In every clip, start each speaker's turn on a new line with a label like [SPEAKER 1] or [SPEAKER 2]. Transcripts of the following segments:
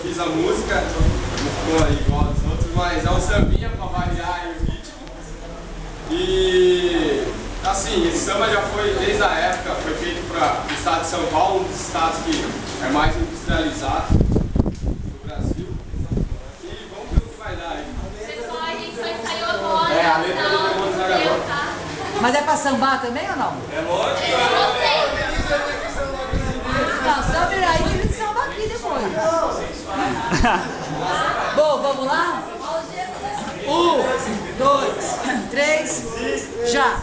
[SPEAKER 1] fiz a música, não ficou igual aos outros, mas é um sambinha pra variar aí o ritmo. E assim, esse samba já foi, desde a época, foi feito para o estado de São Paulo, um dos estados que é mais industrializado do Brasil. E vamos ver o que vai dar aí.
[SPEAKER 2] Pessoal, a gente só ensaiou agora.
[SPEAKER 1] É, a letra do Demônio Zagador.
[SPEAKER 3] Mas é pra sambar também ou não?
[SPEAKER 1] É lógico.
[SPEAKER 3] Não, só virar aí que a gente samba aqui depois. Bom, vamos lá? 1, 2, 3, já!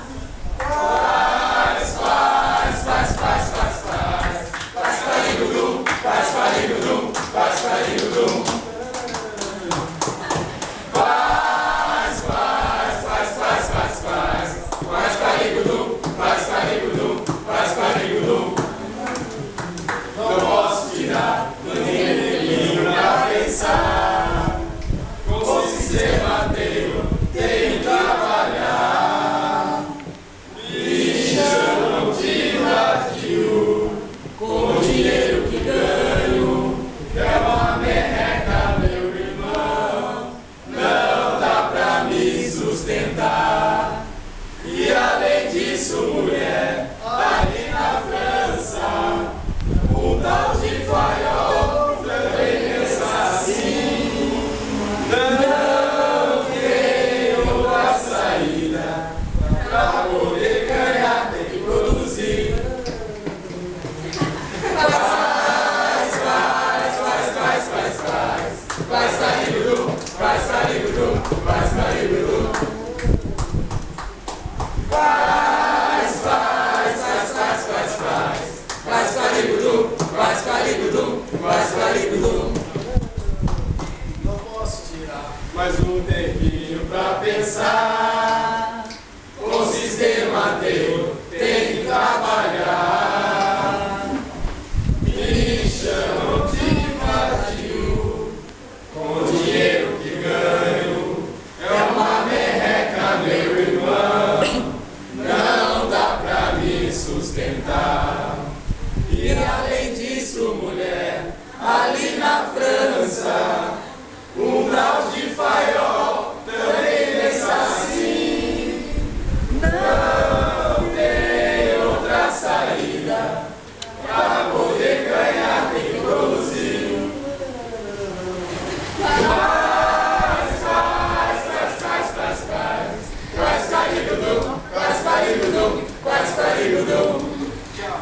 [SPEAKER 1] Não posso tirar do neguinho pra pensar. Com o sistema tenho que trabalhar. Me chamam de vazio, com o dinheiro que ganho. É uma merreca, meu irmão. Não dá pra me sustentar. E além disso, mulher, ali na França, um tal de farol também pensa assim. Não tem outra saída. Pra poder ganhar tem que produzir. Faz carigudu, faz carigudu, faz carigudu. Faz carigudu, faz carigudu, faz carigudu. Não posso tirar mais um tempinho pra pensar. O sistema tem que trabalhar. Me chamam de vazio, com o dinheiro que ganho. É uma merreca, meu irmão. Não dá pra me sustentar. E além disso, mulher, ali na França, um tal de farol também pensa assim. Não tem outra saída. Para poder ganhar tem que produzir. Faz carigudu, faz carigudu, faz carigudu. Tchau.